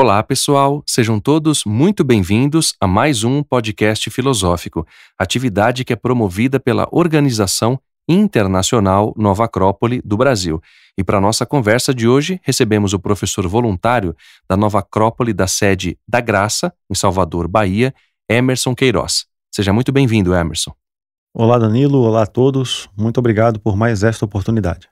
Olá, pessoal! Sejam todos muito bem-vindos a mais um podcast filosófico, atividade que é promovida pela Organização Internacional Nova Acrópole do Brasil. E para nossa conversa de hoje, recebemos o professor voluntário da Nova Acrópole da sede da Graça, em Salvador, Bahia, Emerson Queiroz. Seja muito bem-vindo, Emerson. Olá, Danilo. Olá a todos. Muito obrigado por mais esta oportunidade.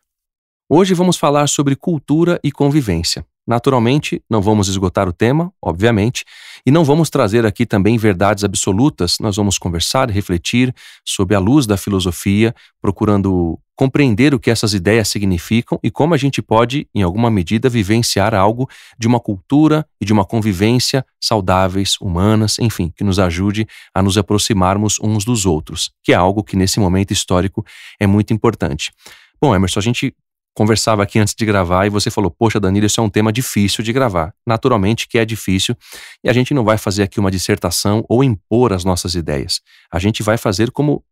Hoje vamos falar sobre cultura e convivência. Naturalmente, não vamos esgotar o tema, obviamente, e não vamos trazer aqui também verdades absolutas. Nós vamos conversar e refletir sob a luz da filosofia, procurando compreender o que essas ideias significam e como a gente pode, em alguma medida, vivenciar algo de uma cultura e de uma convivência saudáveis, humanas, enfim, que nos ajude a nos aproximarmos uns dos outros, que é algo que nesse momento histórico é muito importante. Bom, Emerson, a gente conversava aqui antes de gravar e você falou, poxa, Danilo, isso é um tema difícil de gravar. Naturalmente que é difícil e a gente não vai fazer aqui uma dissertação ou impor as nossas ideias. A gente vai fazer como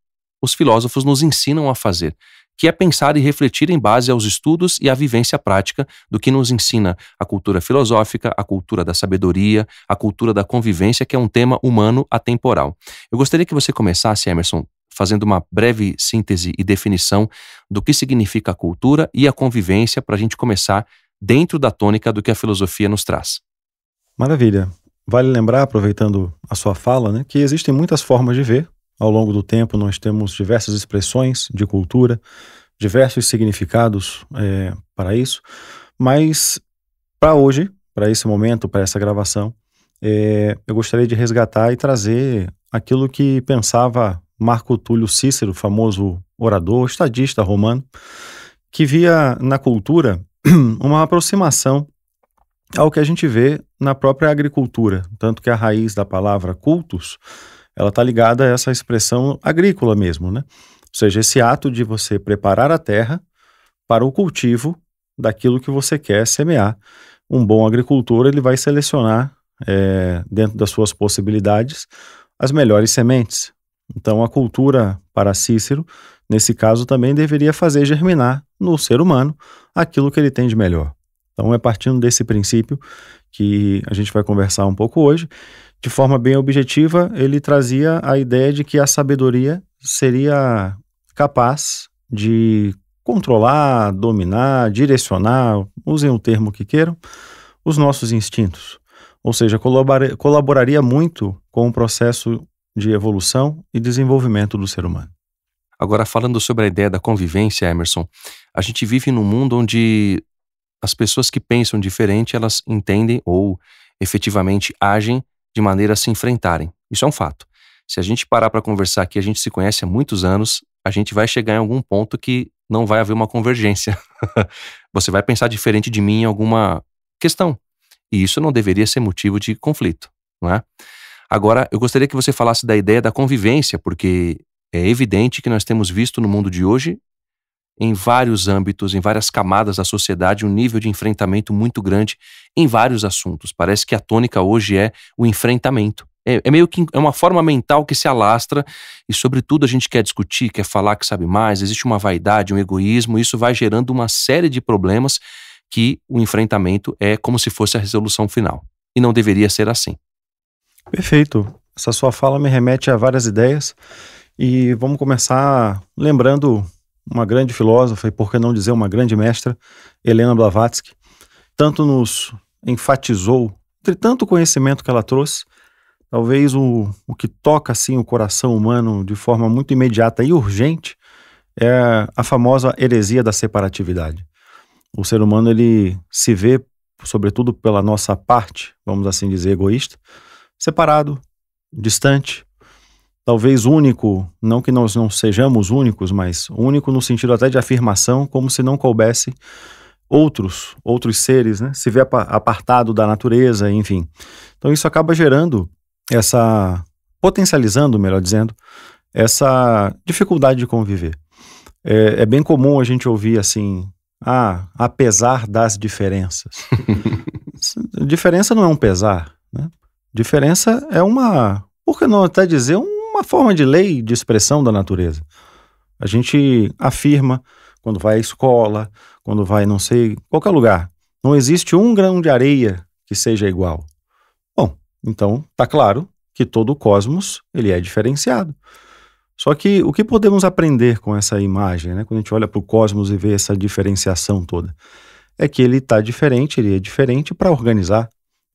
os filósofos nos ensinam a fazer, que é pensar e refletir em base aos estudos e à vivência prática do que nos ensina a cultura filosófica, a cultura da sabedoria, a cultura da convivência, que é um tema humano atemporal. Eu gostaria que você começasse, Emerson, fazendo uma breve síntese e definição do que significa a cultura e a convivência para a gente começar dentro da tônica do que a filosofia nos traz. Maravilha. Vale lembrar, aproveitando a sua fala, né, que existem muitas formas de ver. Ao longo do tempo nós temos diversas expressões de cultura, diversos significados para isso, mas para hoje, para esse momento, para essa gravação, eu gostaria de resgatar e trazer aquilo que pensava Marco Túlio Cícero, famoso orador, estadista romano, que via na cultura uma aproximação ao que a gente vê na própria agricultura, tanto que a raiz da palavra cultus, ela está ligada a essa expressão agrícola mesmo, né? Ou seja, esse ato de você preparar a terra para o cultivo daquilo que você quer semear. Um bom agricultor, ele vai selecionar, dentro das suas possibilidades, as melhores sementes. Então a cultura, para Cícero, nesse caso também deveria fazer germinar no ser humano aquilo que ele tem de melhor. Então é partindo desse princípio que a gente vai conversar um pouco hoje. De forma bem objetiva, ele trazia a ideia de que a sabedoria seria capaz de controlar, dominar, direcionar, usem o termo que queiram, os nossos instintos. Ou seja, colaboraria muito com o processo de evolução e desenvolvimento do ser humano. Agora, falando sobre a ideia da convivência, Emerson, a gente vive num mundo onde as pessoas que pensam diferente, elas entendem ou efetivamente agem de maneira a se enfrentarem. Isso é um fato. Se a gente parar para conversar aqui, a gente se conhece há muitos anos, a gente vai chegar em algum ponto que não vai haver uma convergência. Você vai pensar diferente de mim em alguma questão. E isso não deveria ser motivo de conflito, não é? Agora, eu gostaria que você falasse da ideia da convivência, porque é evidente que nós temos visto no mundo de hoje, em vários âmbitos, em várias camadas da sociedade, um nível de enfrentamento muito grande em vários assuntos. Parece que a tônica hoje é o enfrentamento. É meio que uma forma mental que se alastra e, sobretudo, a gente quer discutir, quer falar que sabe mais, existe uma vaidade, um egoísmo, e isso vai gerando uma série de problemas que o enfrentamento é como se fosse a resolução final. E não deveria ser assim. Perfeito. Essa sua fala me remete a várias ideias e vamos começar lembrando uma grande filósofa e, por que não dizer, uma grande mestra, Helena Blavatsky. Tanto nos enfatizou, entre tanto conhecimento que ela trouxe, talvez o que toca assim o coração humano de forma muito imediata e urgente é a famosa heresia da separatividade. O ser humano, ele se vê, sobretudo pela nossa parte, vamos assim dizer, egoísta, separado, distante, talvez único, não que nós não sejamos únicos, mas único no sentido até de afirmação, como se não coubesse outros seres, né? Se vê apartado da natureza, enfim. Então isso acaba gerando potencializando, melhor dizendo, essa dificuldade de conviver. É bem comum a gente ouvir assim, apesar das diferenças. Diferença não é um pesar, né? Diferença é por que não até dizer, uma forma de lei de expressão da natureza. A gente afirma quando vai à escola, quando vai, não sei, qualquer lugar. Não existe um grão de areia que seja igual. Então, está claro que todo o cosmos ele é diferenciado. Só que o que podemos aprender com essa imagem, né? Quando a gente olha para o cosmos e vê essa diferenciação toda, é que ele está diferente, ele é diferente para organizar,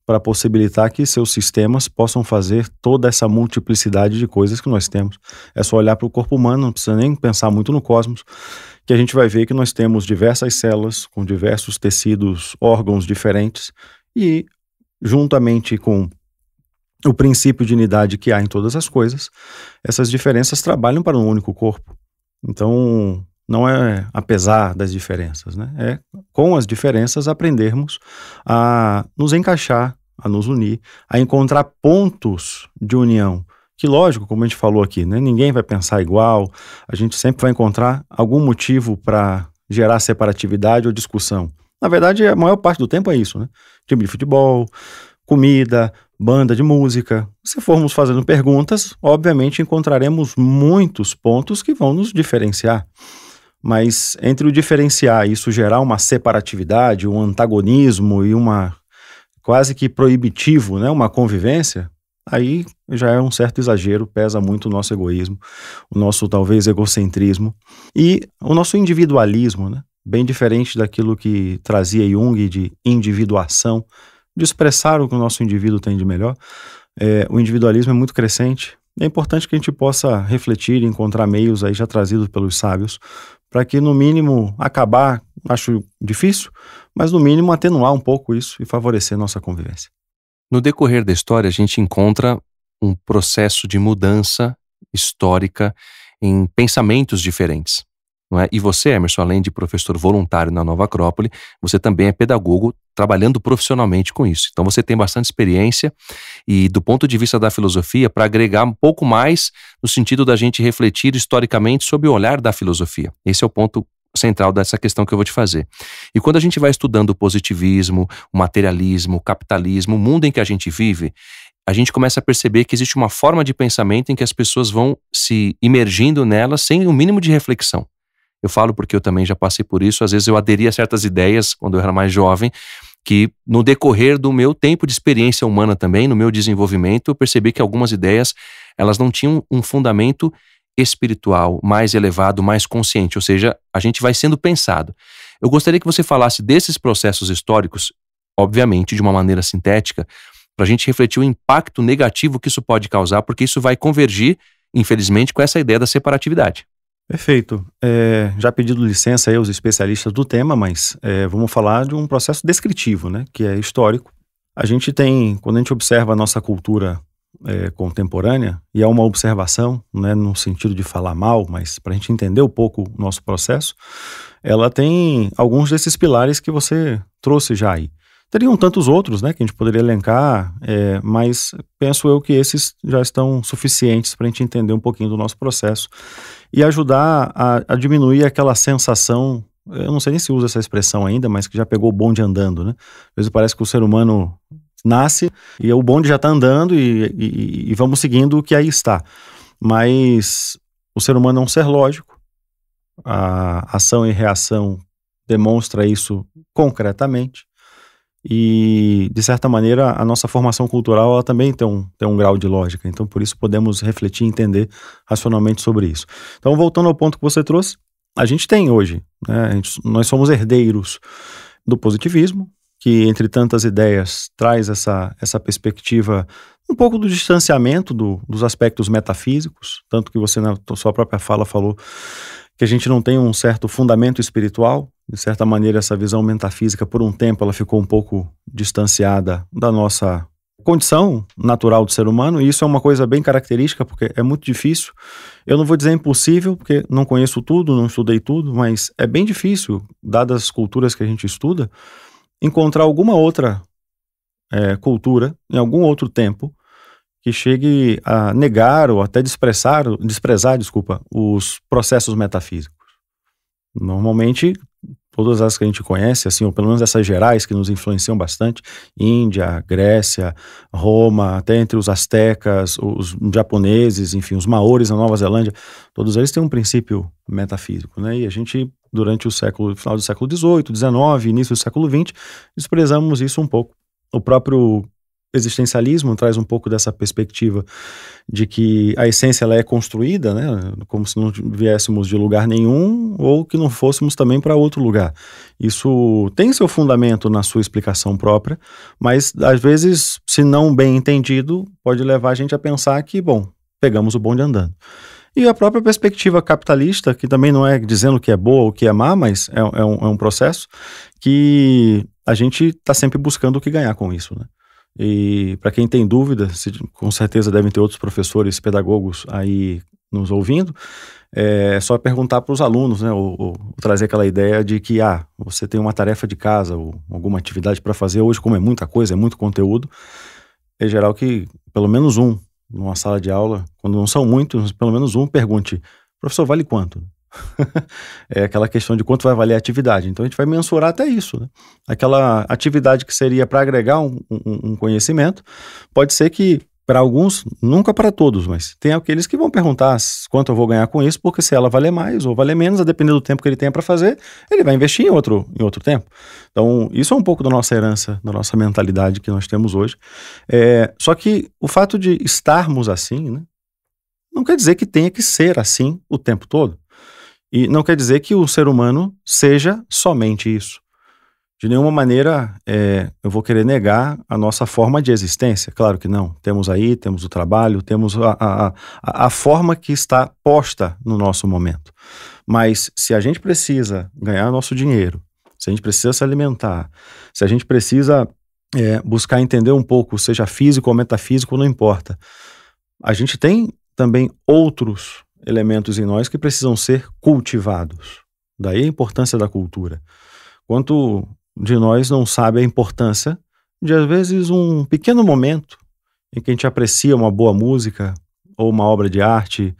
para possibilitar que seus sistemas possam fazer toda essa multiplicidade de coisas que nós temos. É só olhar para o corpo humano, não precisa nem pensar muito no cosmos, que a gente vai ver que nós temos diversas células com diversos tecidos, órgãos diferentes e, juntamente com o princípio de unidade que há em todas as coisas, essas diferenças trabalham para um único corpo. Então, não é apesar das diferenças, né? É com as diferenças aprendermos a nos encaixar, a nos unir, a encontrar pontos de união. Que lógico, como a gente falou aqui, né? Ninguém vai pensar igual, a gente sempre vai encontrar algum motivo para gerar separatividade ou discussão. Na verdade, a maior parte do tempo é isso, né? Time de futebol, comida, banda de música. Se formos fazendo perguntas, obviamente encontraremos muitos pontos que vão nos diferenciar. Mas entre o diferenciar e isso gerar uma separatividade, um antagonismo e uma quase que proibitivo, né, uma convivência, aí já é um certo exagero, pesa muito o nosso egoísmo, o nosso talvez egocentrismo e o nosso individualismo, né, bem diferente daquilo que trazia Jung de individuação, de expressar o que o nosso indivíduo tem de melhor. O individualismo é muito crescente. É importante que a gente possa refletir e encontrar meios aí já trazidos pelos sábios para que, no mínimo, acabar, acho difícil, mas no mínimo atenuar um pouco isso e favorecer nossa convivência. No decorrer da história, a gente encontra um processo de mudança histórica em pensamentos diferentes, não é? E você, Emerson, além de professor voluntário na Nova Acrópole, você também é pedagogo trabalhando profissionalmente com isso. Então você tem bastante experiência e do ponto de vista da filosofia, para agregar um pouco mais no sentido da gente refletir historicamente sobre o olhar da filosofia. Esse é o ponto central dessa questão que eu vou te fazer. E quando a gente vai estudando o positivismo, o materialismo, o capitalismo, o mundo em que a gente vive, a gente começa a perceber que existe uma forma de pensamento em que as pessoas vão se imergindo nela sem o mínimo de reflexão. Eu falo porque eu também já passei por isso, às vezes eu aderi a certas ideias quando eu era mais jovem, que no decorrer do meu tempo de experiência humana também, no meu desenvolvimento, eu percebi que algumas ideias, elas não tinham um fundamento espiritual mais elevado, mais consciente, ou seja, a gente vai sendo pensado. Eu gostaria que você falasse desses processos históricos, obviamente de uma maneira sintética, para a gente refletir o impacto negativo que isso pode causar, porque isso vai convergir, infelizmente, com essa ideia da separatividade. Perfeito. Já pedido licença aí aos especialistas do tema, mas vamos falar de um processo descritivo, né, que é histórico. A gente tem, quando a gente observa a nossa cultura contemporânea, e é uma observação, não é no sentido de falar mal, mas para a gente entender um pouco o nosso processo, ela tem alguns desses pilares que você trouxe já aí. Teriam tantos outros, né, que a gente poderia elencar, mas penso eu que esses já estão suficientes para a gente entender um pouquinho do nosso processo e ajudar a diminuir aquela sensação, eu não sei nem se usa essa expressão ainda, mas que já pegou o bonde andando, né? Às vezes parece que o ser humano nasce e o bonde já está andando e vamos seguindo o que aí está. Mas o ser humano é um ser lógico, a ação e reação demonstra isso concretamente. E, de certa maneira, a nossa formação cultural ela também tem um grau de lógica. Então, por isso, podemos refletir e entender racionalmente sobre isso. Então, voltando ao ponto que você trouxe, a gente tem hoje, né, nós somos herdeiros do positivismo, que, entre tantas ideias, traz essa perspectiva um pouco do distanciamento dos aspectos metafísicos, tanto que você, na sua própria fala, falou que a gente não tem um certo fundamento espiritual. De certa maneira, essa visão metafísica, por um tempo, ela ficou um pouco distanciada da nossa condição natural do ser humano, e isso é uma coisa bem característica, porque é muito difícil. Eu não vou dizer impossível, porque não conheço tudo, não estudei tudo, mas é bem difícil, dadas as culturas que a gente estuda, encontrar alguma outra cultura, em algum outro tempo, que chegue a negar ou até desprezar, os processos metafísicos. Normalmente, todas as que a gente conhece, assim, ou pelo menos essas gerais que nos influenciam bastante, Índia, Grécia, Roma, até entre os astecas, os japoneses, enfim, os maores na Nova Zelândia, todos eles têm um princípio metafísico, né? E a gente, durante o final do século XVIII, XIX, início do século XX, desprezamos isso um pouco. O próprio existencialismo traz um pouco dessa perspectiva de que a essência ela é construída, né, como se não viéssemos de lugar nenhum ou que não fôssemos também para outro lugar. Isso tem seu fundamento na sua explicação própria, mas às vezes, se não bem entendido, pode levar a gente a pensar que, bom, pegamos o bonde andando. E a própria perspectiva capitalista, que também não é dizendo que é boa ou que é má, mas é um processo que a gente está sempre buscando o que ganhar com isso, né? E para quem tem dúvida, com certeza devem ter outros professores, pedagogos aí nos ouvindo, é só perguntar para os alunos, né, ou trazer aquela ideia de que você tem uma tarefa de casa ou alguma atividade para fazer hoje, como é muita coisa, é muito conteúdo, é geral que pelo menos um, numa sala de aula, quando não são muitos, pelo menos um pergunte: professor, vale quanto? É aquela questão de quanto vai valer a atividade. Então a gente vai mensurar até isso, né? Aquela atividade que seria para agregar um conhecimento, pode ser que para alguns, nunca para todos, mas tem aqueles que vão perguntar quanto eu vou ganhar com isso, porque se ela valer mais ou valer menos, a depender do tempo que ele tenha para fazer, ele vai investir em outro tempo. Então isso é um pouco da nossa herança, da nossa mentalidade que nós temos hoje. Só que o fato de estarmos assim, né, não quer dizer que tenha que ser assim o tempo todo. E não quer dizer que o ser humano seja somente isso. De nenhuma maneira eu vou querer negar a nossa forma de existência. Claro que não. Temos o trabalho, temos a forma que está posta no nosso momento. Mas se a gente precisa ganhar nosso dinheiro, se a gente precisa se alimentar, se a gente precisa buscar entender um pouco, seja físico ou metafísico, não importa. A gente tem também outros elementos em nós que precisam ser cultivados. Daí a importância da cultura. Quanto de nós não sabe a importância de, às vezes, um pequeno momento em que a gente aprecia uma boa música, ou uma obra de arte,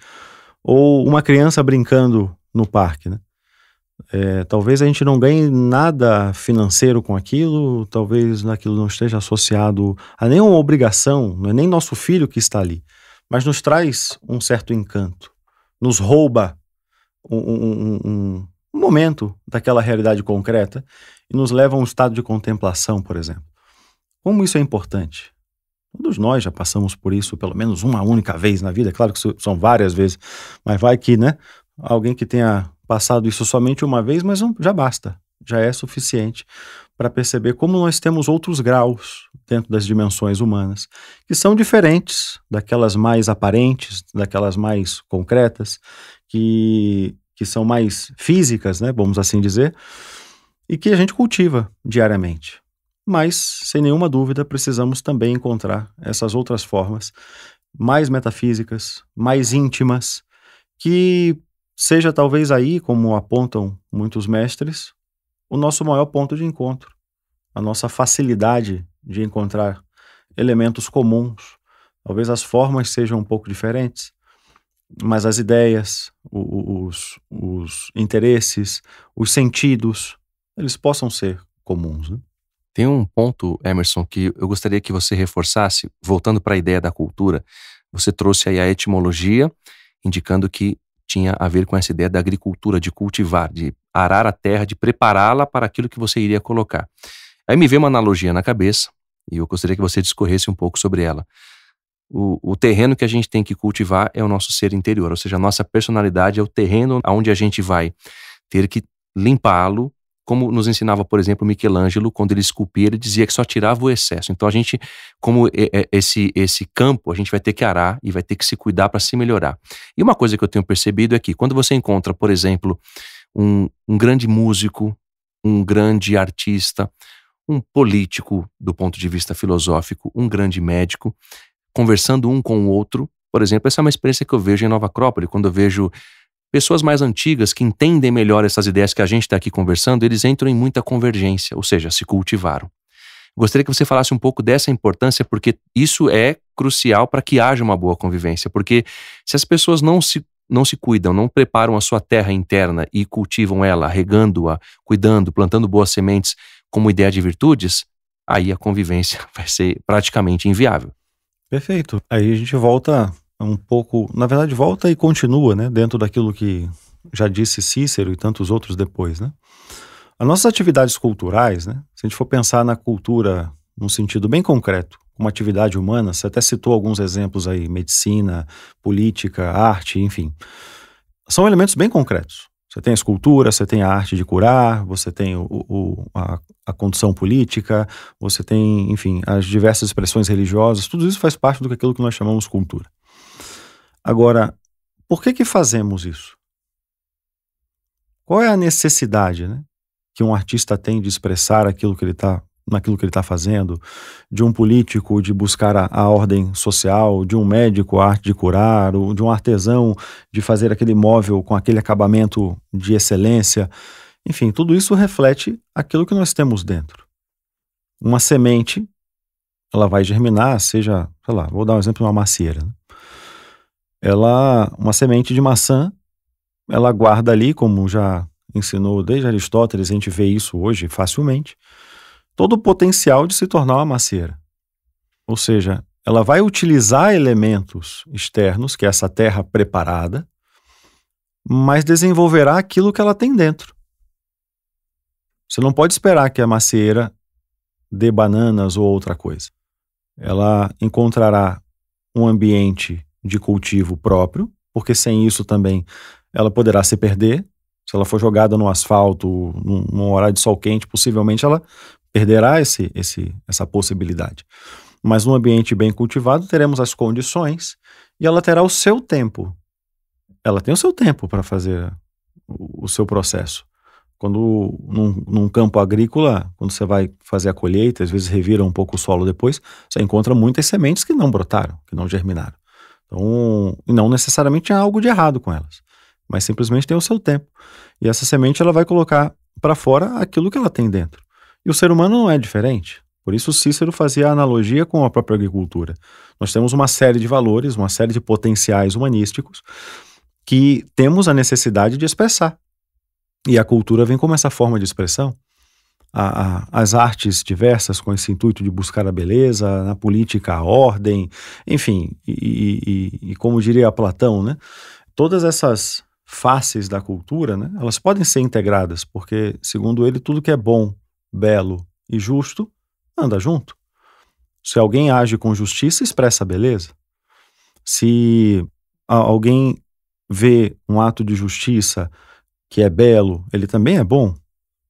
ou uma criança brincando no parque, né? Talvez a gente não ganhe nada financeiro com aquilo, talvez aquilo não esteja associado a nenhuma obrigação, não é nem nosso filho que está ali, mas nos traz um certo encanto. Nos rouba um momento daquela realidade concreta e nos leva a um estado de contemplação, por exemplo. Como isso é importante? Todos nós já passamos por isso pelo menos uma única vez na vida, é claro que são várias vezes, mas vai que, né, alguém que tenha passado isso somente uma vez, mas já basta, já é suficiente para perceber como nós temos outros graus dentro das dimensões humanas, que são diferentes daquelas mais aparentes, daquelas mais concretas, que são mais físicas, né, vamos assim dizer, e que a gente cultiva diariamente. Mas, sem nenhuma dúvida, precisamos também encontrar essas outras formas mais metafísicas, mais íntimas, que seja talvez aí, como apontam muitos mestres, o nosso maior ponto de encontro, a nossa facilidade de encontrar elementos comuns. Talvez as formas sejam um pouco diferentes, mas as ideias, os interesses, os sentidos, eles possam ser comuns, né? Tem um ponto, Emerson, que eu gostaria que você reforçasse, voltando para a ideia da cultura. Você trouxe aí a etimologia, indicando que tinha a ver com essa ideia da agricultura, de cultivar, de arar a terra, de prepará-la para aquilo que você iria colocar. Aí me veio uma analogia na cabeça, e eu gostaria que você discorresse um pouco sobre ela. O terreno que a gente tem que cultivar é o nosso ser interior, ou seja, a nossa personalidade é o terreno onde a gente vai ter que limpá-lo, como nos ensinava, por exemplo, Michelangelo, quando ele esculpia, ele dizia que só tirava o excesso. Então a gente, como esse campo, a gente vai ter que arar e vai ter que se cuidar para se melhorar. E uma coisa que eu tenho percebido é que quando você encontra, por exemplo, um grande músico, um grande artista, um político do ponto de vista filosófico, um grande médico, conversando um com o outro, por exemplo, essa é uma experiência que eu vejo em Nova Acrópole, quando eu vejo pessoas mais antigas que entendem melhor essas ideias que a gente está aqui conversando, eles entram em muita convergência, ou seja, se cultivaram. Gostaria que você falasse um pouco dessa importância, porque isso é crucial para que haja uma boa convivência, porque se as pessoas não se cuidam, não preparam a sua terra interna e cultivam ela, regando-a, cuidando, plantando boas sementes como ideia de virtudes, aí a convivência vai ser praticamente inviável. Perfeito. Aí a gente volta um pouco, na verdade volta e continua, né, dentro daquilo que já disse Cícero e tantos outros depois, né? As nossas atividades culturais, né, se a gente for pensar na cultura num sentido bem concreto, como atividade humana, você até citou alguns exemplos aí, medicina, política, arte, enfim. São elementos bem concretos. Você tem a escultura, você tem a arte de curar, você tem a condição política, você tem, enfim, as diversas expressões religiosas, tudo isso faz parte daquilo que nós chamamos cultura. Agora, por que fazemos isso? Qual é a necessidade, né, que um artista tem de expressar naquilo que ele está fazendo, de um político de buscar a ordem social, de um médico a arte de curar, ou de um artesão de fazer aquele móvel com aquele acabamento de excelência? Enfim, tudo isso reflete aquilo que nós temos dentro. Uma semente, ela vai germinar, seja, sei lá, vou dar um exemplo de uma macieira, né? Uma semente de maçã, ela guarda ali, como já ensinou desde Aristóteles, a gente vê isso hoje facilmente, todo o potencial de se tornar uma macieira. Ou seja, ela vai utilizar elementos externos, que é essa terra preparada, mas desenvolverá aquilo que ela tem dentro. Você não pode esperar que a macieira dê bananas ou outra coisa. Ela encontrará um ambiente de cultivo próprio, porque sem isso também ela poderá se perder. Se ela for jogada no asfalto, num horário de sol quente, possivelmente ela perderá essa possibilidade. Mas num ambiente bem cultivado, teremos as condições e ela terá o seu tempo. Ela tem o seu tempo para fazer o seu processo. Quando num campo agrícola, quando você vai fazer a colheita, às vezes revira um pouco o solo depois, você encontra muitas sementes que não brotaram, que não germinaram. Então, e não necessariamente há algo de errado com elas, mas simplesmente tem o seu tempo. E essa semente ela vai colocar para fora aquilo que ela tem dentro. E o ser humano não é diferente. Por isso Cícero fazia a analogia com a própria agricultura. Nós temos uma série de valores, uma série de potenciais humanísticos que temos a necessidade de expressar. E a cultura vem como essa forma de expressão. As artes diversas com esse intuito de buscar a beleza, na política a ordem, enfim, e como diria Platão, né? Todas essas faces da cultura, né, elas podem ser integradas, porque, segundo ele, tudo que é bom, belo e justo anda junto. Se alguém age com justiça, expressa a beleza. Se alguém vê um ato de justiça que é belo, ele também é bom.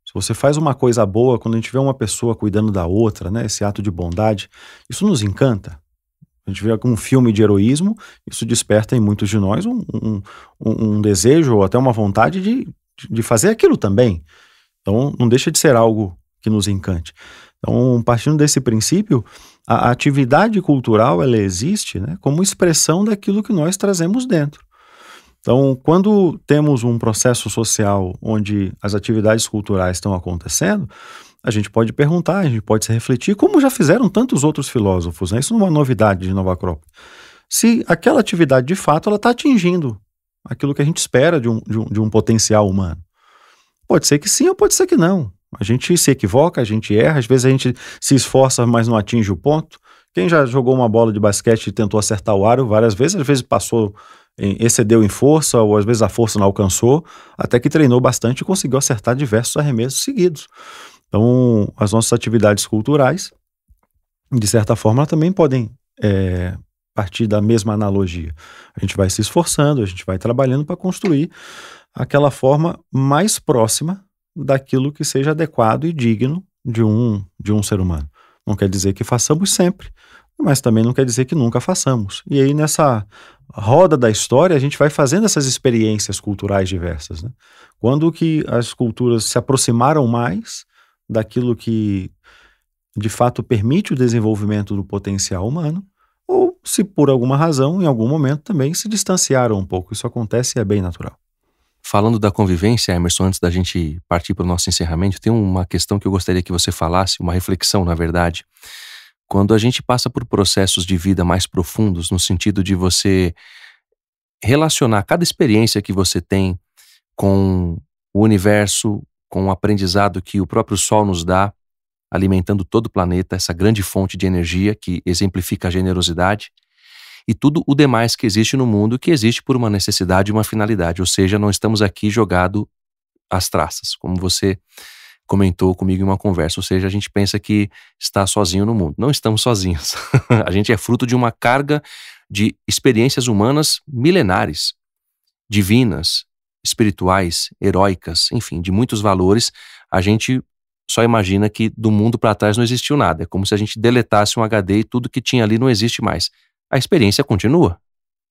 Se você faz uma coisa boa, quando a gente vê uma pessoa cuidando da outra, né, esse ato de bondade, isso nos encanta. A gente vê algum filme de heroísmo, isso desperta em muitos de nós um desejo ou até uma vontade de fazer aquilo também. Então, não deixa de ser algo que nos encante. Então, partindo desse princípio, a atividade cultural, ela existe, né, como expressão daquilo que nós trazemos dentro. Então, quando temos um processo social onde as atividades culturais estão acontecendo, a gente pode perguntar, a gente pode se refletir, como já fizeram tantos outros filósofos, né? Isso não é uma novidade de Nova Acrópole. Se aquela atividade, de fato, ela está atingindo aquilo que a gente espera de um potencial humano. Pode ser que sim ou pode ser que não. A gente se equivoca, a gente erra, às vezes a gente se esforça, mas não atinge o ponto. Quem já jogou uma bola de basquete e tentou acertar o aro várias vezes, às vezes excedeu em força, ou às vezes a força não alcançou, até que treinou bastante e conseguiu acertar diversos arremessos seguidos. Então, as nossas atividades culturais, de certa forma, também podem partir da mesma analogia. A gente vai se esforçando, a gente vai trabalhando para construir aquela forma mais próxima daquilo que seja adequado e digno de um ser humano. Não quer dizer que façamos sempre, mas também não quer dizer que nunca façamos. E aí, nessa roda da história, a gente vai fazendo essas experiências culturais diversas, né? Quando que as culturas se aproximaram mais daquilo que, de fato, permite o desenvolvimento do potencial humano, ou se por alguma razão, em algum momento, também se distanciaram um pouco. Isso acontece e é bem natural. Falando da convivência, Emerson, antes da gente partir para o nosso encerramento, tem uma questão que eu gostaria que você falasse, uma reflexão, na verdade. Quando a gente passa por processos de vida mais profundos, no sentido de você relacionar cada experiência que você tem com o universo, com o aprendizado que o próprio Sol nos dá, alimentando todo o planeta, essa grande fonte de energia que exemplifica a generosidade, e tudo o demais que existe no mundo, que existe por uma necessidade e uma finalidade, ou seja, não estamos aqui jogado às traças, como você comentou comigo em uma conversa, ou seja, a gente pensa que está sozinho no mundo. Não estamos sozinhos. A gente é fruto de uma carga de experiências humanas milenares, divinas, espirituais, heróicas, enfim, de muitos valores. A gente só imagina que do mundo para trás não existiu nada. É como se a gente deletasse um HD e tudo que tinha ali não existe mais. A experiência continua.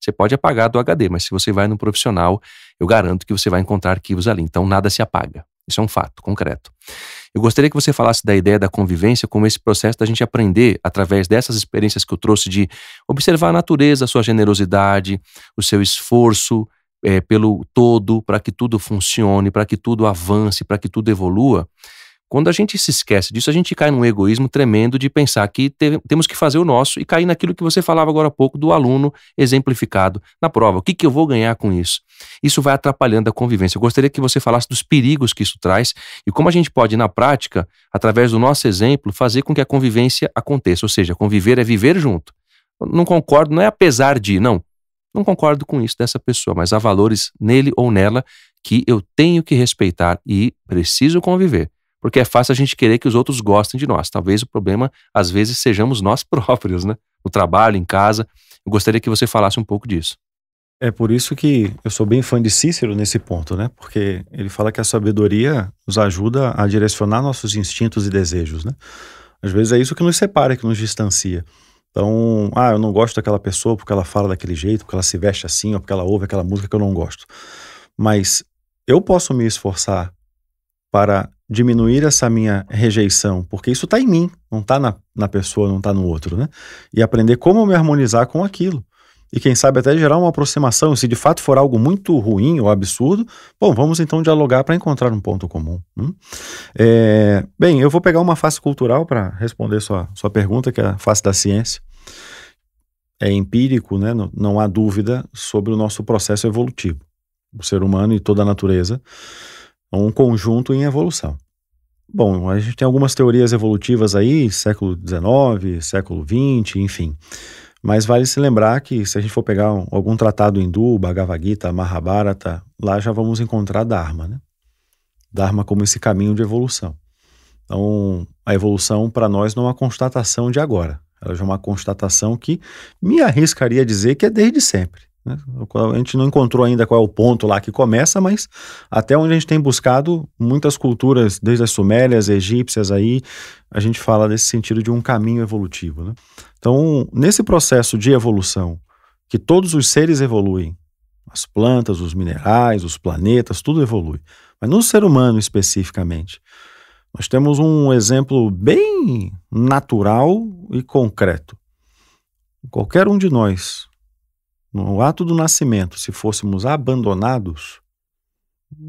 Você pode apagar do HD, mas se você vai no profissional, eu garanto que você vai encontrar arquivos ali. Então nada se apaga. Isso é um fato concreto. Eu gostaria que você falasse da ideia da convivência como esse processo da gente aprender, através dessas experiências que eu trouxe, de observar a natureza, a sua generosidade, o seu esforço pelo todo, para que tudo funcione, para que tudo avance, para que tudo evolua. Quando a gente se esquece disso, a gente cai num egoísmo tremendo de pensar que temos que fazer o nosso e cair naquilo que você falava agora há pouco do aluno exemplificado na prova. O que eu vou ganhar com isso? Isso vai atrapalhando a convivência. Eu gostaria que você falasse dos perigos que isso traz e como a gente pode, na prática, através do nosso exemplo, fazer com que a convivência aconteça. Ou seja, conviver é viver junto. Não concordo, não é apesar de, não concordo com isso dessa pessoa, mas há valores nele ou nela que eu tenho que respeitar e preciso conviver. Porque é fácil a gente querer que os outros gostem de nós. Talvez o problema, às vezes, sejamos nós próprios, né? No trabalho, em casa. Eu gostaria que você falasse um pouco disso. É por isso que eu sou bem fã de Cícero nesse ponto, né? Porque ele fala que a sabedoria nos ajuda a direcionar nossos instintos e desejos, né? Às vezes é isso que nos separa, que nos distancia. Então, eu não gosto daquela pessoa porque ela fala daquele jeito, porque ela se veste assim, ou porque ela ouve aquela música que eu não gosto. Mas eu posso me esforçar para diminuir essa minha rejeição, porque isso está em mim, não está na pessoa, não está no outro, né? E aprender como me harmonizar com aquilo. E quem sabe até gerar uma aproximação. Se de fato for algo muito ruim ou absurdo, bom, vamos então dialogar para encontrar um ponto comum. Bem, eu vou pegar uma face cultural para responder sua pergunta, que é a face da ciência. É empírico, né? Não há dúvida sobre o nosso processo evolutivo. O ser humano e toda a natureza é um conjunto em evolução. Bom, a gente tem algumas teorias evolutivas aí, século XIX, século XX, enfim. Mas vale se lembrar que se a gente for pegar algum tratado hindu, Bhagavad Gita, Mahabharata, lá já vamos encontrar Dharma, né? Dharma como esse caminho de evolução. Então, a evolução para nós não é uma constatação de agora. Ela já é uma constatação que me arriscaria a dizer que é desde sempre, né? A gente não encontrou ainda qual é o ponto lá que começa, mas até onde a gente tem buscado, muitas culturas, desde as sumérias, egípcias, aí a gente fala desse sentido de um caminho evolutivo, né? Então, nesse processo de evolução, que todos os seres evoluem, as plantas, os minerais, os planetas, tudo evolui, mas no ser humano especificamente, nós temos um exemplo bem natural e concreto. Qualquer um de nós, no ato do nascimento, se fôssemos abandonados,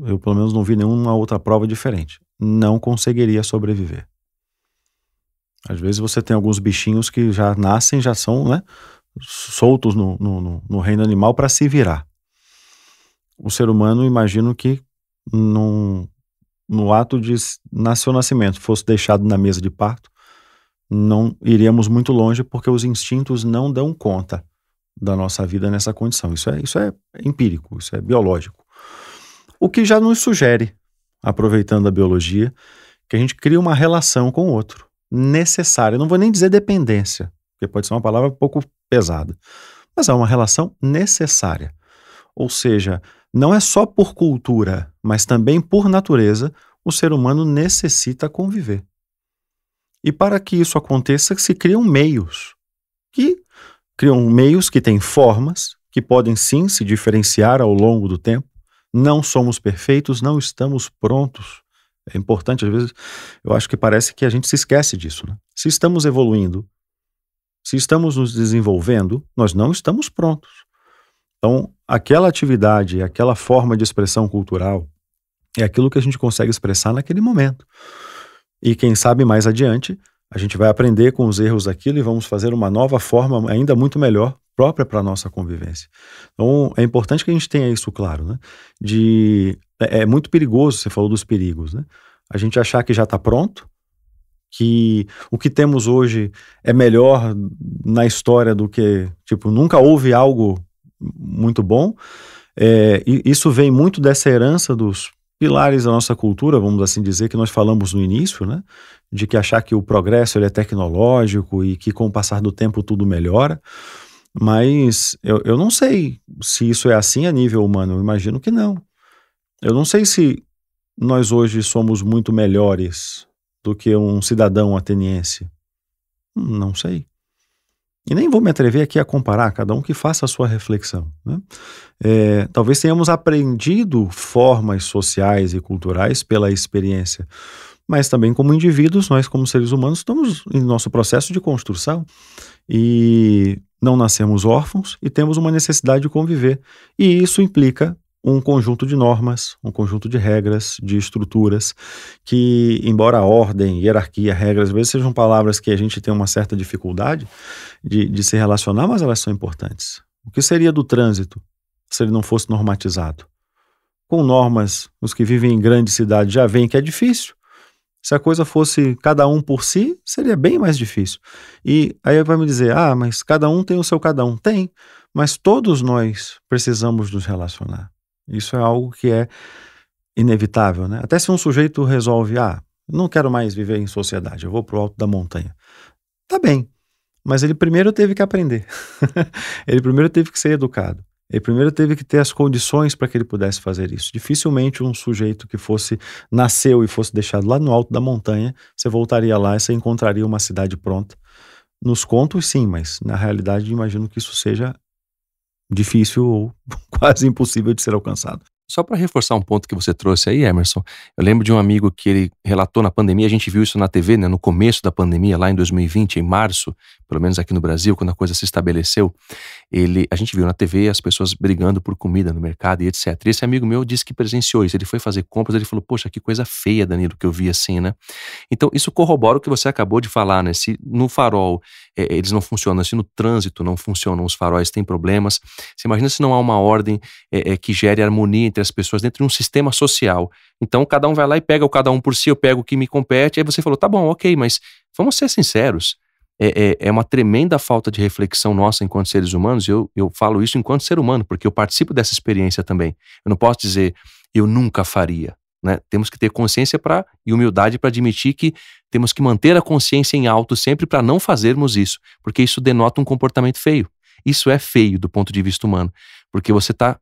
eu pelo menos não vi nenhuma outra prova diferente, não conseguiria sobreviver. Às vezes você tem alguns bichinhos que já nascem, já são, né, soltos no reino animal para se virar. O ser humano, imagino que no ato de nascer o nascimento, fosse deixado na mesa de parto, não iríamos muito longe porque os instintos não dão conta da nossa vida nessa condição. Isso é empírico, isso é biológico. O que já nos sugere, aproveitando a biologia, que a gente cria uma relação com o outro, necessária. Eu não vou nem dizer dependência, porque pode ser uma palavra um pouco pesada, mas é uma relação necessária. Ou seja, não é só por cultura, mas também por natureza, o ser humano necessita conviver. E para que isso aconteça, se criam meios que têm formas, que podem sim se diferenciar ao longo do tempo. Não somos perfeitos, não estamos prontos. É importante, às vezes, eu acho que parece que a gente se esquece disso, né? Se estamos evoluindo, se estamos nos desenvolvendo, nós não estamos prontos. Então, aquela atividade, aquela forma de expressão cultural é aquilo que a gente consegue expressar naquele momento. E quem sabe mais adiante, a gente vai aprender com os erros daquilo e vamos fazer uma nova forma ainda muito melhor, própria para a nossa convivência. Então, é importante que a gente tenha isso claro, né? É muito perigoso, você falou dos perigos, né? A gente achar que já está pronto, que o que temos hoje é melhor na história do que, nunca houve algo muito bom. E isso vem muito dessa herança dos pilares da nossa cultura, vamos assim dizer, que nós falamos no início, né? De que achar que o progresso ele é tecnológico e que com o passar do tempo tudo melhora. Mas eu não sei se isso é assim a nível humano, eu imagino que não. Eu não sei se nós hoje somos muito melhores do que um cidadão ateniense. Não sei. E nem vou me atrever aqui a comparar, cada um que faça a sua reflexão, né? Talvez tenhamos aprendido formas sociais e culturais pela experiência, mas também como indivíduos, nós como seres humanos estamos em nosso processo de construção e não nascemos órfãos e temos uma necessidade de conviver. E isso implica um conjunto de normas, um conjunto de regras, de estruturas, que, embora ordem, hierarquia, regras, às vezes sejam palavras que a gente tem uma certa dificuldade de se relacionar, mas elas são importantes. O que seria do trânsito se ele não fosse normatizado? Com normas, os que vivem em grandes cidades já veem que é difícil. Se a coisa fosse cada um por si, seria bem mais difícil. E aí vai me dizer, mas cada um tem o seu cada um. Tem, mas todos nós precisamos nos relacionar. Isso é algo que é inevitável, né? Até se um sujeito resolve, não quero mais viver em sociedade, eu vou pro alto da montanha. Tá bem, mas ele primeiro teve que aprender. Ele primeiro teve que ser educado. Ele primeiro teve que ter as condições para que ele pudesse fazer isso. Dificilmente um sujeito que nasceu e fosse deixado lá no alto da montanha, você voltaria lá e você encontraria uma cidade pronta. Nos contos, sim, mas na realidade imagino que isso seja difícil ou quase impossível de ser alcançado. Só para reforçar um ponto que você trouxe aí, Emerson, eu lembro de um amigo que ele relatou na pandemia, a gente viu isso na TV, né, no começo da pandemia, lá em 2020, em março, pelo menos aqui no Brasil, quando a coisa se estabeleceu, a gente viu na TV as pessoas brigando por comida no mercado e etc. E esse amigo meu disse que presenciou isso, ele foi fazer compras, ele falou, poxa, que coisa feia, Danilo, que eu vi assim, né? Então, isso corrobora o que você acabou de falar, né? Se no farol eles não funcionam, se no trânsito não funcionam, os faróis têm problemas, você imagina se não há uma ordem que gere harmonia entre as pessoas, dentro de um sistema social. Então, cada um vai lá e pega o cada um por si, eu pego o que me compete, aí você falou, tá bom, ok, mas vamos ser sinceros, é uma tremenda falta de reflexão nossa enquanto seres humanos, eu falo isso enquanto ser humano, porque eu participo dessa experiência também. Eu não posso dizer, eu nunca faria, né? Temos que ter consciência e humildade para admitir que temos que manter a consciência em alto sempre para não fazermos isso, porque isso denota um comportamento feio. Isso é feio do ponto de vista humano, porque você está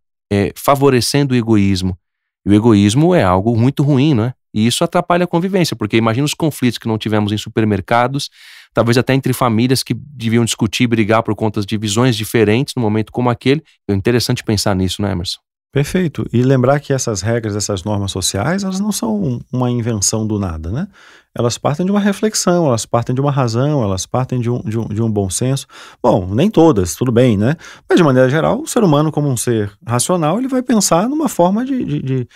favorecendo o egoísmo. E o egoísmo é algo muito ruim, não é? E isso atrapalha a convivência, porque imagina os conflitos que não tivemos em supermercados, talvez até entre famílias que deviam discutir e brigar por conta de visões diferentes num momento como aquele. É interessante pensar nisso, né, Emerson? Perfeito. E lembrar que essas regras, essas normas sociais, elas não são uma invenção do nada, né? Elas partem de uma reflexão, elas partem de uma razão, elas partem de um bom senso. Bom, nem todas, tudo bem, né? Mas de maneira geral, o ser humano como um ser racional, ele vai pensar numa forma de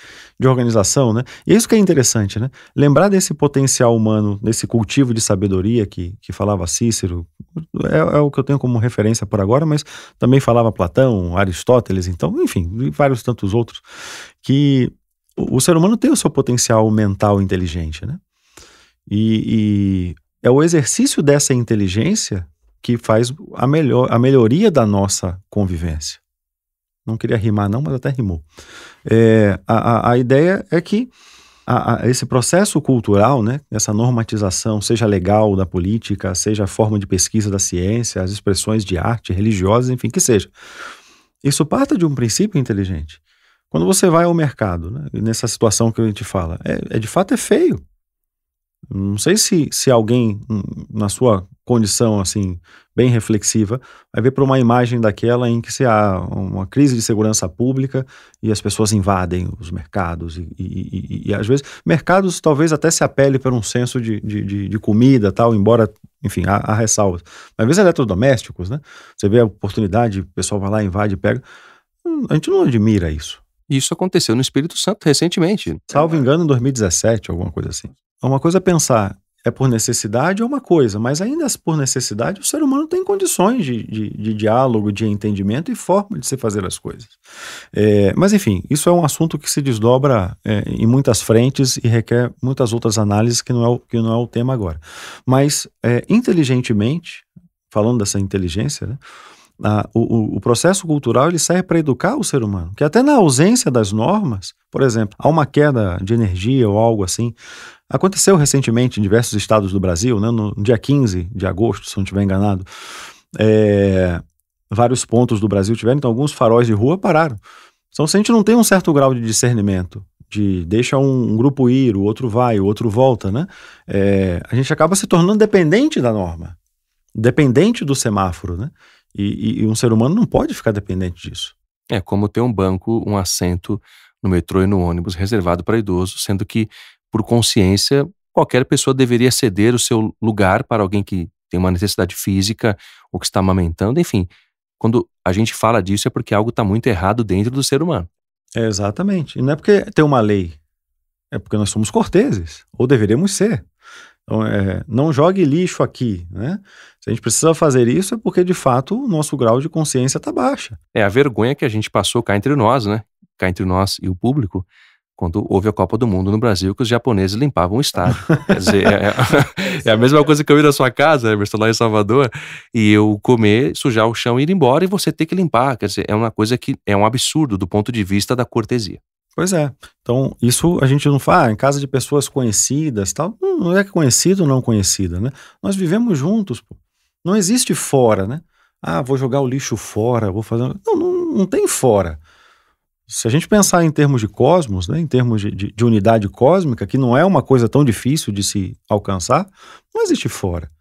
organização, né? E é isso que é interessante, né? Lembrar desse potencial humano, desse cultivo de sabedoria que falava Cícero, é o que eu tenho como referência por agora, mas também falava Platão, Aristóteles, então, enfim, e vários tantos outros, que o ser humano tem o seu potencial mental inteligente, né? E é o exercício dessa inteligência que faz a melhoria da nossa convivência. Não queria rimar não, mas até rimou. A ideia é que esse processo cultural, né, essa normatização, seja legal da política, seja a forma de pesquisa da ciência, as expressões de arte, religiosas, enfim, que seja. Isso parte de um princípio inteligente. Quando você vai ao mercado, né, nessa situação que a gente fala, de fato é feio. Não sei se alguém, na sua condição assim, bem reflexiva, vai ver para uma imagem daquela em que se há uma crise de segurança pública e as pessoas invadem os mercados e às vezes, mercados talvez até se apele por um senso de comida tal, embora, enfim, há ressalvas. Mas às vezes eletrodomésticos, né? Você vê a oportunidade, o pessoal vai lá, invade, pega. A gente não admira isso. Isso aconteceu no Espírito Santo recentemente. Salvo engano, em 2017, alguma coisa assim. Uma coisa é pensar, é por necessidade ou uma coisa, mas ainda por necessidade o ser humano tem condições de diálogo, de entendimento e forma de se fazer as coisas. Mas enfim, isso é um assunto que se desdobra em muitas frentes e requer muitas outras análises que não é o tema agora. Mas inteligentemente, falando dessa inteligência, né, O processo cultural ele serve para educar o ser humano, que até na ausência das normas, por exemplo, há uma queda de energia ou algo assim. Aconteceu recentemente em diversos estados do Brasil, né, no dia 15 de agosto, se não estiver enganado, vários pontos do Brasil tiveram, então alguns faróis de rua pararam. Então se a gente não tem um certo grau de discernimento, de deixa um grupo ir, o outro vai, o outro volta, né, a gente acaba se tornando dependente da norma, dependente do semáforo, né? E um ser humano não pode ficar dependente disso. É como ter um banco, um assento no metrô e no ônibus reservado para idosos, sendo que, por consciência, qualquer pessoa deveria ceder o seu lugar para alguém que tem uma necessidade física ou que está amamentando. Enfim, quando a gente fala disso é porque algo está muito errado dentro do ser humano. Exatamente. E não é porque tem uma lei, é porque nós somos corteses, ou deveríamos ser. Então, não jogue lixo aqui, né? Se a gente precisa fazer isso é porque, de fato, o nosso grau de consciência está baixa. É a vergonha que a gente passou cá entre nós, né? Cá entre nós e o público, quando houve a Copa do Mundo no Brasil, que os japoneses limpavam o estádio. Quer dizer, é a mesma coisa que eu ir na sua casa, Emerson, lá em Salvador, e eu comer, sujar o chão e ir embora e você ter que limpar. Quer dizer, é uma coisa que é um absurdo do ponto de vista da cortesia. Pois é. Então, isso a gente não faz em casa de pessoas conhecidas, tal. Não é conhecido ou não conhecida, né? Nós vivemos juntos, pô. Não existe fora, né? Vou jogar o lixo fora, vou fazer... Não tem fora. Se a gente pensar em termos de cosmos, né, em termos de unidade cósmica, que não é uma coisa tão difícil de se alcançar, não existe fora.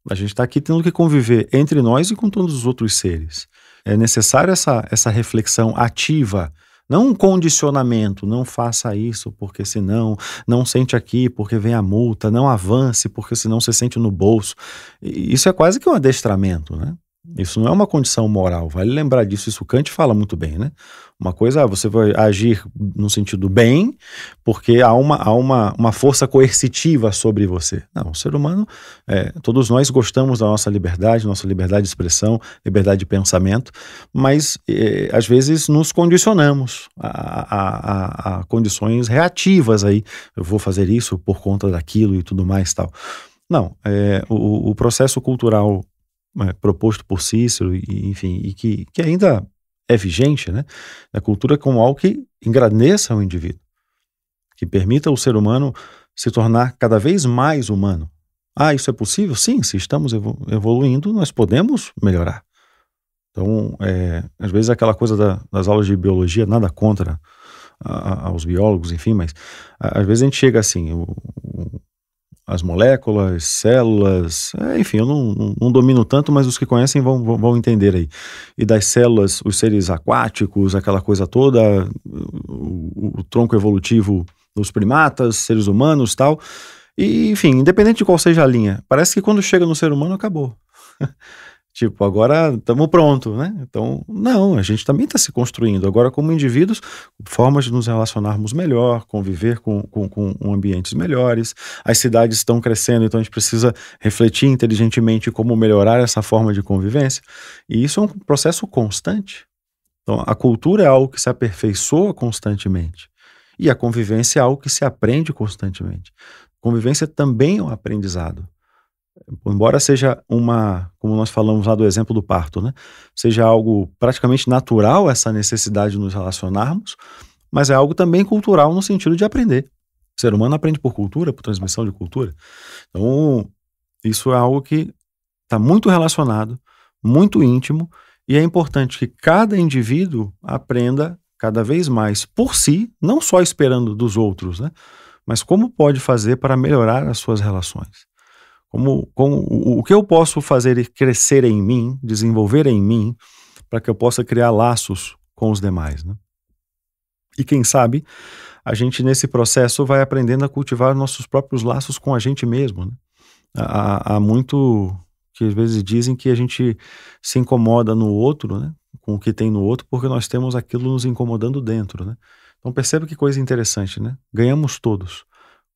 A gente está aqui tendo que conviver entre nós e com todos os outros seres. É necessário essa reflexão ativa, não um condicionamento, não faça isso porque senão, não sente aqui porque vem a multa, não avance porque senão você sente no bolso. Isso é quase que um adestramento, né? Isso não é uma condição moral, vale lembrar disso, isso Kant fala muito bem, né? Uma coisa, você vai agir no sentido bem, porque há uma força coercitiva sobre você. Não, o ser humano, todos nós gostamos da nossa liberdade de expressão, liberdade de pensamento, mas às vezes nos condicionamos a condições reativas aí. Eu vou fazer isso por conta daquilo e tudo mais tal. Não, o processo cultural proposto por Cícero, enfim, e que ainda é vigente, né? A cultura como algo que engrandeça o indivíduo, que permita o ser humano se tornar cada vez mais humano. Isso é possível? Sim, se estamos evoluindo, nós podemos melhorar. Então, às vezes aquela coisa das aulas de biologia, nada contra aos biólogos, enfim, mas às vezes a gente chega assim, as moléculas, células, enfim, eu não domino tanto, mas os que conhecem vão entender aí. E das células, os seres aquáticos, aquela coisa toda, o tronco evolutivo dos primatas, seres humanos, tal. E, enfim, independente de qual seja a linha, parece que quando chega no ser humano, acabou. Tipo, agora estamos prontos, né? Então, não, a gente também está se construindo. Agora, como indivíduos, formas de nos relacionarmos melhor, conviver com ambientes melhores. As cidades estão crescendo, então a gente precisa refletir inteligentemente como melhorar essa forma de convivência. E isso é um processo constante. Então, a cultura é algo que se aperfeiçoa constantemente. E a convivência é algo que se aprende constantemente. Convivência também é um aprendizado. Embora seja como nós falamos lá do exemplo do parto, né? Seja algo praticamente natural essa necessidade de nos relacionarmos, mas é algo também cultural no sentido de aprender. O ser humano aprende por cultura, por transmissão de cultura. Então, isso é algo que está muito relacionado, muito íntimo, e é importante que cada indivíduo aprenda cada vez mais por si, não só esperando dos outros, né? Mas como pode fazer para melhorar as suas relações. O que eu posso fazer crescer em mim, desenvolver em mim, para que eu possa criar laços com os demais, né? E quem sabe, a gente nesse processo vai aprendendo a cultivar nossos próprios laços com a gente mesmo, né? Há muito que às vezes dizem que a gente se incomoda no outro, né? Com o que tem no outro, porque nós temos aquilo nos incomodando dentro, né? Então perceba que coisa interessante, né? Ganhamos todos.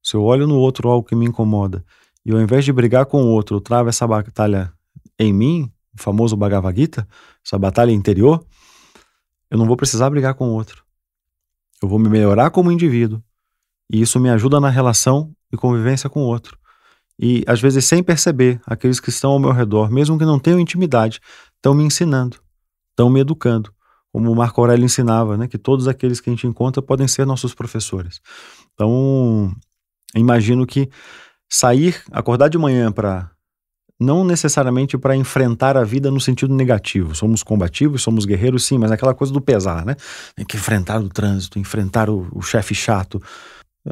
Se eu olho no outro algo que me incomoda, e ao invés de brigar com o outro, eu travo essa batalha em mim, o famoso Bhagavad Gita, essa batalha interior, eu não vou precisar brigar com o outro. Eu vou me melhorar como indivíduo, e isso me ajuda na relação e convivência com o outro. E às vezes sem perceber, aqueles que estão ao meu redor, mesmo que não tenham intimidade, estão me ensinando, estão me educando. Como o Marco Aurélio ensinava, né, que todos aqueles que a gente encontra podem ser nossos professores. Então, imagino que acordar de manhã não necessariamente para enfrentar a vida no sentido negativo. Somos combativos, somos guerreiros, sim, mas aquela coisa do pesar, né? Tem que enfrentar o trânsito, enfrentar o chefe chato.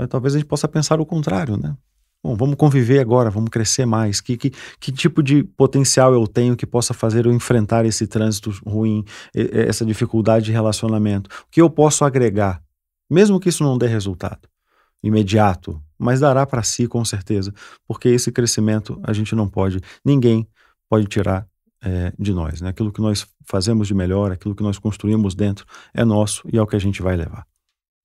Talvez a gente possa pensar o contrário, né? Bom, vamos conviver agora, vamos crescer mais. Que tipo de potencial eu tenho que possa fazer eu enfrentar esse trânsito ruim, essa dificuldade de relacionamento? O que eu posso agregar, mesmo que isso não dê resultado imediato, mas dará para si com certeza, porque esse crescimento ninguém pode tirar de nós, né? Aquilo que nós fazemos de melhor, aquilo que nós construímos dentro é nosso e é o que a gente vai levar.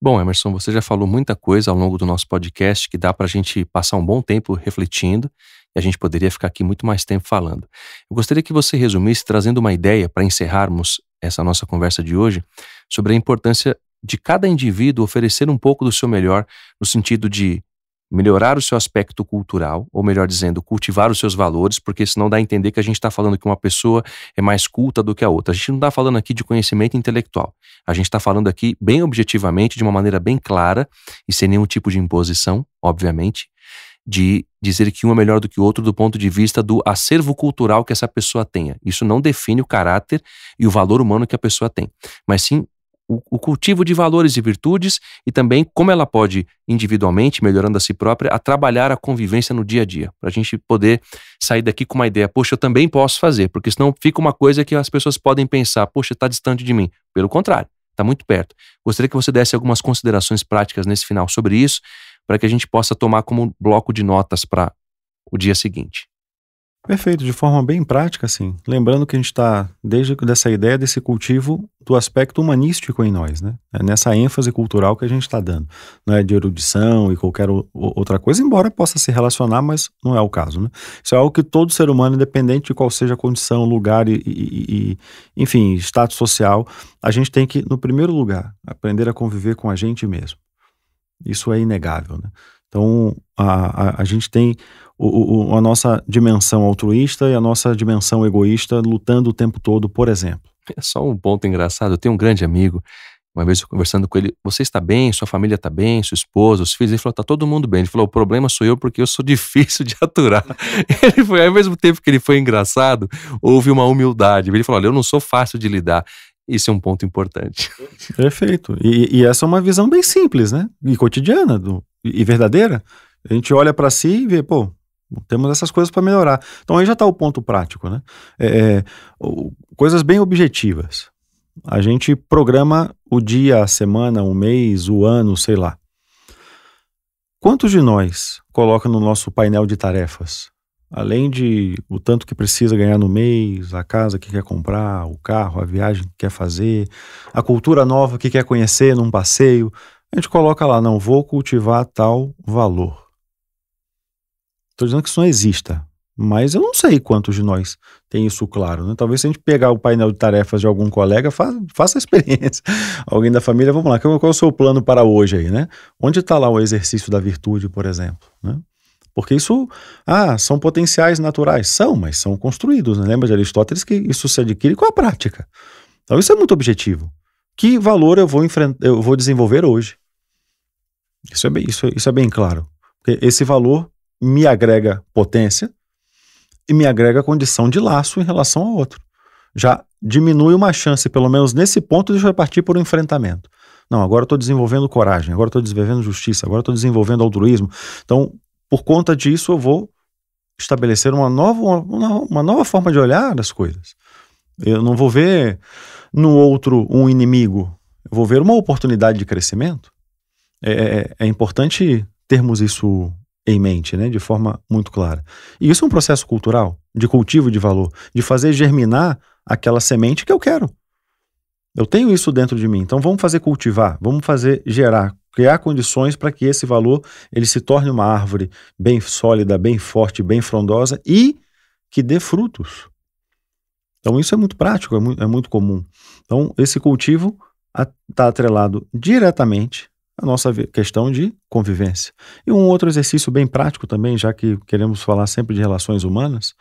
Bom, Emerson, você já falou muita coisa ao longo do nosso podcast que dá para a gente passar um bom tempo refletindo e a gente poderia ficar aqui muito mais tempo falando. Eu gostaria que você resumisse trazendo uma ideia para encerrarmos essa nossa conversa de hoje sobre a importância de cada indivíduo oferecer um pouco do seu melhor no sentido de melhorar o seu aspecto cultural, ou melhor dizendo, cultivar os seus valores, porque senão dá a entender que a gente está falando que uma pessoa é mais culta do que a outra. A gente não está falando aqui de conhecimento intelectual. A gente está falando aqui bem objetivamente, de uma maneira bem clara e sem nenhum tipo de imposição, obviamente, de dizer que um é melhor do que o outro do ponto de vista do acervo cultural que essa pessoa tenha. Isso não define o caráter e o valor humano que a pessoa tem, mas sim o cultivo de valores e virtudes e também como ela pode individualmente, melhorando a si própria, a trabalhar a convivência no dia a dia, para a gente poder sair daqui com uma ideia, poxa, eu também posso fazer, porque senão fica uma coisa que as pessoas podem pensar, poxa, está distante de mim. Pelo contrário, está muito perto. Gostaria que você desse algumas considerações práticas nesse final sobre isso, para que a gente possa tomar como bloco de notas para o dia seguinte. Perfeito, de forma bem prática, assim. Lembrando que a gente está, desde dessa ideia desse cultivo do aspecto humanístico em nós, né? É nessa ênfase cultural que a gente está dando. Não é de erudição e qualquer outra coisa, embora possa se relacionar, mas não é o caso, né? Isso é algo que todo ser humano, independente de qual seja a condição, lugar enfim, status social, a gente tem que, no primeiro lugar, aprender a conviver com a gente mesmo. Isso é inegável, né? Então, a gente tem a nossa dimensão altruísta e a nossa dimensão egoísta lutando o tempo todo, por exemplo. É só um ponto engraçado, eu tenho um grande amigo, uma vez eu conversando com ele, você está bem, sua família está bem, sua esposa, os filhos, ele falou, está todo mundo bem. Ele falou, o problema sou eu porque eu sou difícil de aturar. Ele foi, ao mesmo tempo que ele foi engraçado, houve uma humildade. Ele falou, olha, eu não sou fácil de lidar. Isso é um ponto importante. Perfeito. E essa é uma visão bem simples, né? E cotidiana e verdadeira. A gente olha para si e vê, pô, temos essas coisas para melhorar. Então aí já está o ponto prático, né? Coisas bem objetivas. A gente programa o dia, a semana, o mês, o ano, sei lá. Quantos de nós coloca no nosso painel de tarefas? Além de o tanto que precisa ganhar no mês, a casa que quer comprar, o carro, a viagem que quer fazer, a cultura nova que quer conhecer num passeio, a gente coloca lá, não, vou cultivar tal valor. Estou dizendo que isso não exista, mas eu não sei quantos de nós tem isso claro, né? Talvez se a gente pegar o painel de tarefas de algum colega, faça a experiência. Alguém da família, vamos lá, qual é o seu plano para hoje aí, né? Onde está lá o exercício da virtude, por exemplo, né? Porque isso, são potenciais naturais. São, mas são construídos, né? Lembra de Aristóteles que isso se adquire com a prática. Então isso é muito objetivo. Que valor eu vou desenvolver hoje? Isso é bem claro. Porque esse valor me agrega potência e me agrega condição de laço em relação ao outro. Já diminui uma chance, pelo menos nesse ponto, de eu partir por um enfrentamento. Não, agora eu estou desenvolvendo coragem, agora eu estou desenvolvendo justiça, agora eu estou desenvolvendo altruísmo. Então, por conta disso, eu vou estabelecer uma nova forma de olhar as coisas. Eu não vou ver no outro um inimigo, eu vou ver uma oportunidade de crescimento. É importante termos isso em mente, né, de forma muito clara. E isso é um processo cultural, de cultivo de valor, de fazer germinar aquela semente que eu quero. Eu tenho isso dentro de mim, então vamos fazer cultivar, vamos fazer gerar, criar condições para que esse valor ele se torne uma árvore bem sólida, bem forte, bem frondosa e que dê frutos. Então isso é muito prático, é muito comum. Então esse cultivo está atrelado diretamente à nossa questão de convivência. E um outro exercício bem prático também, já que queremos falar sempre de relações humanas,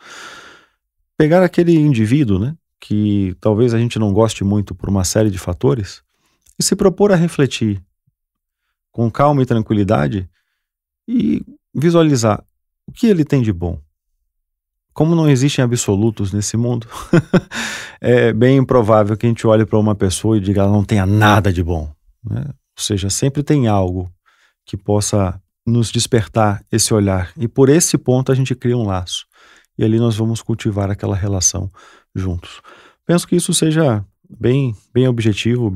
pegar aquele indivíduo, né, que talvez a gente não goste muito por uma série de fatores, e se propor a refletir com calma e tranquilidade e visualizar o que ele tem de bom. Como não existem absolutos nesse mundo, é bem improvável que a gente olhe para uma pessoa e diga que ela não tenha nada de bom, né? Ou seja, sempre tem algo que possa nos despertar esse olhar. E por esse ponto a gente cria um laço. E ali nós vamos cultivar aquela relação juntos. Penso que isso seja bem objetivo,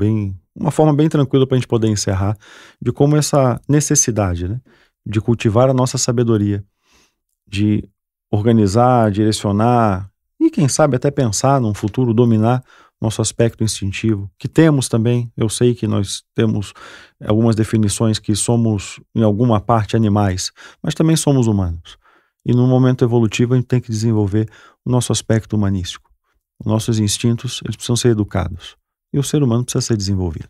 uma forma bem tranquila para a gente poder encerrar, de como essa necessidade, né, de cultivar a nossa sabedoria, de organizar, direcionar e quem sabe até pensar num futuro, dominar nosso aspecto instintivo, que temos também. Eu sei que nós temos algumas definições que somos em alguma parte animais, mas também somos humanos. E no momento evolutivo a gente tem que desenvolver o nosso aspecto humanístico. Os nossos instintos, eles precisam ser educados. E o ser humano precisa ser desenvolvido.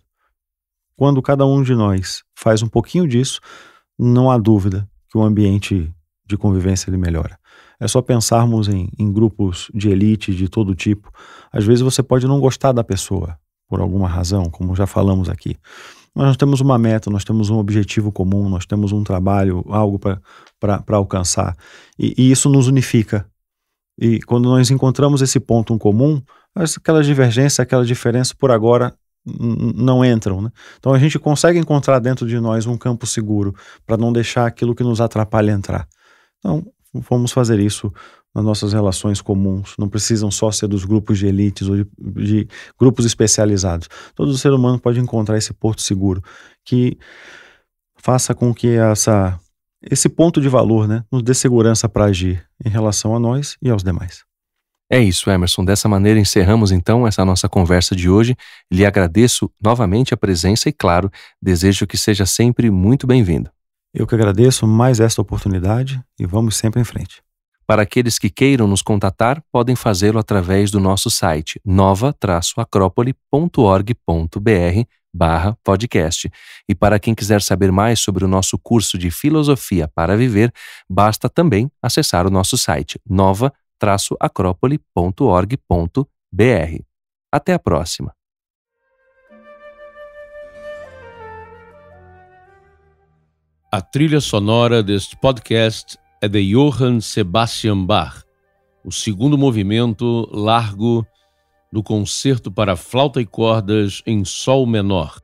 Quando cada um de nós faz um pouquinho disso, não há dúvida que o ambiente de convivência ele melhora. É só pensarmos em grupos de elite de todo tipo. Às vezes você pode não gostar da pessoa, por alguma razão, como já falamos aqui. Mas nós temos uma meta, nós temos um objetivo comum, nós temos um trabalho, algo para alcançar. E isso nos unifica. E quando nós encontramos esse ponto em comum, aquela divergência, aquela diferença, por agora, não entram, né? Então a gente consegue encontrar dentro de nós um campo seguro para não deixar aquilo que nos atrapalha entrar. Então, vamos fazer isso nas nossas relações comuns. Não precisam só ser dos grupos de elites ou de grupos especializados. Todo ser humano pode encontrar esse porto seguro que faça com que esse ponto de valor, né, nos dê segurança para agir em relação a nós e aos demais. É isso, Emerson. Dessa maneira encerramos então essa nossa conversa de hoje. Lhe agradeço novamente a presença e, claro, desejo que seja sempre muito bem-vindo. Eu que agradeço mais esta oportunidade e vamos sempre em frente. Para aqueles que queiram nos contatar, podem fazê-lo através do nosso site nova-acrópole.org.br/podcast. E para quem quiser saber mais sobre o nosso curso de Filosofia para Viver, basta também acessar o nosso site nova-acrópole.org.br. Até a próxima! A trilha sonora deste podcast é de Johann Sebastian Bach, o segundo movimento largo do Concerto para Flauta e Cordas em Sol Menor.